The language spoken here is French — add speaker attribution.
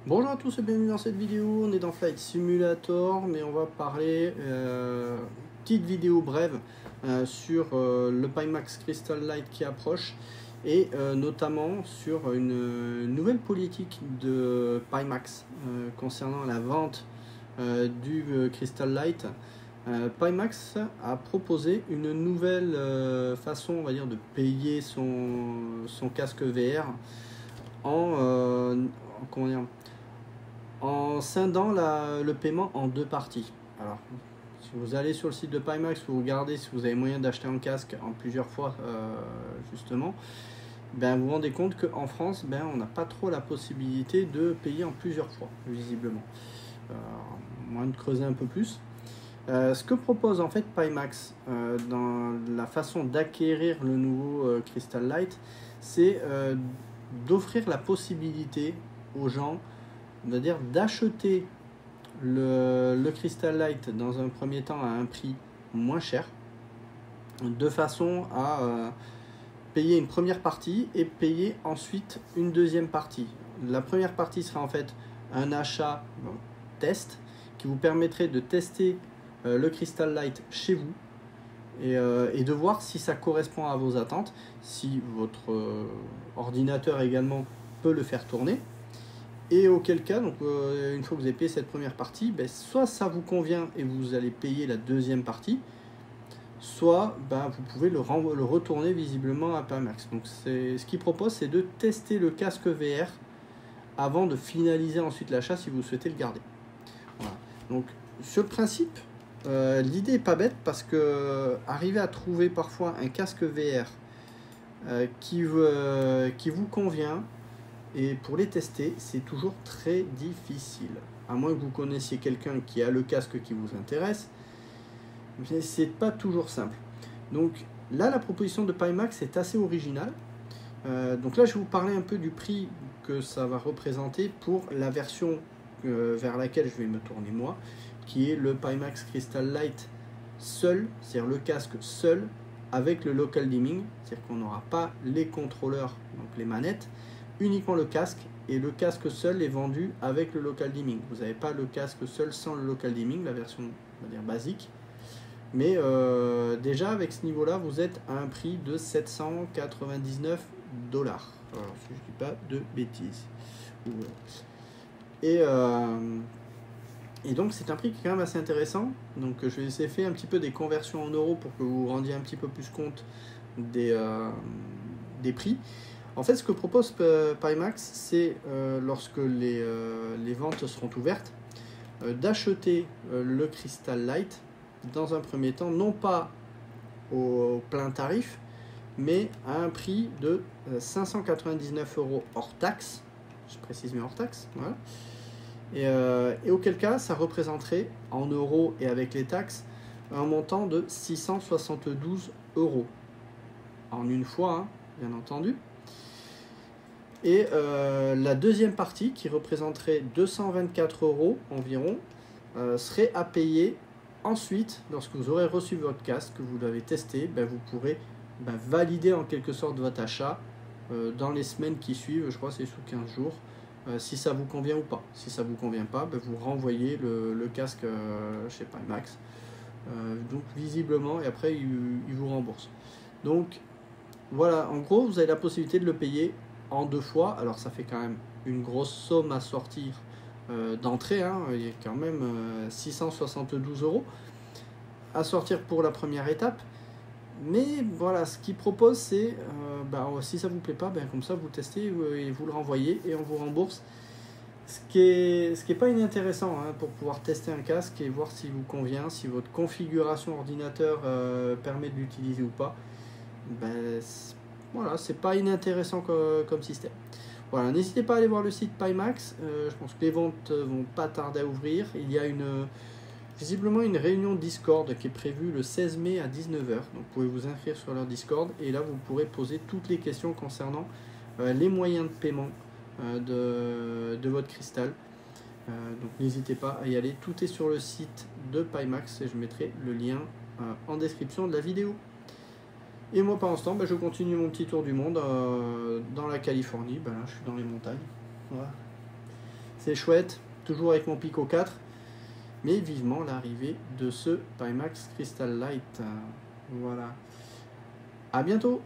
Speaker 1: Bonjour à tous et bienvenue dans cette vidéo. On est dans Flight Simulator, mais on va parler petite vidéo brève sur le Pimax Crystal Light qui approche et notamment sur une nouvelle politique de Pimax concernant la vente du Crystal Light. Pimax a proposé une nouvelle façon, on va dire, de payer son casque VR comment dire, en scindant le paiement en deux parties. Alors, si vous allez sur le site de Pimax, vous regardez si vous avez moyen d'acheter un casque en plusieurs fois, justement, ben, vous vous rendez compte qu'en France, ben, on n'a pas trop la possibilité de payer en plusieurs fois, visiblement. Moins de creuser un peu plus. Ce que propose en fait Pimax dans la façon d'acquérir le nouveau Crystal Light, c'est d'offrir la possibilité aux gens, on va dire, d'acheter le Crystal Light dans un premier temps à un prix moins cher, de façon à payer une première partie et payer ensuite une deuxième partie. La première partie sera en fait un achat test qui vous permettrait de tester le Crystal Light chez vous et de voir si ça correspond à vos attentes, si votre ordinateur également peut le faire tourner. Et auquel cas, donc, une fois que vous avez payé cette première partie, ben, soit ça vous convient et vous allez payer la deuxième partie, soit ben, vous pouvez le retourner visiblement à Pimax. Donc ce qu'il propose, c'est de tester le casque VR avant de finaliser ensuite l'achat si vous souhaitez le garder. Voilà. Donc sur le principe, l'idée n'est pas bête parce que arriver à trouver parfois un casque VR qui vous convient, et pour les tester, c'est toujours très difficile. À moins que vous connaissiez quelqu'un qui a le casque qui vous intéresse, mais c'est pas toujours simple. Donc là, la proposition de Pimax est assez originale. Donc là, je vais vous parler un peu du prix que ça va représenter pour la version vers laquelle je vais me tourner moi, qui est le Pimax Crystal Light seul, c'est-à-dire le casque seul avec le local dimming, c'est-à-dire qu'on n'aura pas les contrôleurs, donc les manettes, uniquement le casque, et le casque seul est vendu avec le local dimming. Vous n'avez pas le casque seul sans le local dimming, la version, on va dire, basique. Mais déjà avec ce niveau-là, vous êtes à un prix de 799 $. Alors, si je ne dis pas de bêtises. Et donc c'est un prix qui est quand même assez intéressant. Donc je vais essayer de faire un petit peu des conversions en euros pour que vous vous rendiez un petit peu plus compte des prix. En fait, ce que propose Pimax, c'est lorsque les ventes seront ouvertes, d'acheter le Crystal Light dans un premier temps, non pas au plein tarif, mais à un prix de 599 € hors taxe, je précise bien hors taxe, voilà. Et auquel cas, ça représenterait en euros et avec les taxes un montant de 672 € en une fois, hein, bien entendu. Et la deuxième partie, qui représenterait 224 € environ, serait à payer ensuite. Lorsque vous aurez reçu votre casque, que vous l'avez testé, ben, vous pourrez valider en quelque sorte votre achat dans les semaines qui suivent. Je crois que c'est sous 15 jours, si ça vous convient ou pas. Si ça vous convient pas, ben, vous renvoyez le casque chez Pimax, donc visiblement, et après il vous rembourse. Donc voilà, en gros, vous avez la possibilité de le payer en deux fois. Alors ça fait quand même une grosse somme à sortir d'entrée, hein. Il y a quand même 672 € à sortir pour la première étape. Mais voilà, ce qu'il propose, c'est si ça vous plaît pas, comme ça vous testez et vous le renvoyez et on vous rembourse. Ce qui est pas inintéressant, hein, pour pouvoir tester un casque et voir s'il vous convient, si votre configuration ordinateur permet de l'utiliser ou pas. Voilà, c'est pas inintéressant comme système. Voilà, n'hésitez pas à aller voir le site Pimax. Je pense que les ventes vont pas tarder à ouvrir. Il y a visiblement une réunion Discord qui est prévue le 16 mai à 19 h. Donc vous pouvez vous inscrire sur leur Discord et là vous pourrez poser toutes les questions concernant les moyens de paiement de votre cristal. Donc n'hésitez pas à y aller. Tout est sur le site de Pimax et je mettrai le lien en description de la vidéo. Et moi, pendant ce temps, je continue mon petit tour du monde dans la Californie. Là, je suis dans les montagnes. Voilà. C'est chouette, toujours avec mon Pico 4, mais vivement l'arrivée de ce Pimax Crystal Light. Voilà. À bientôt.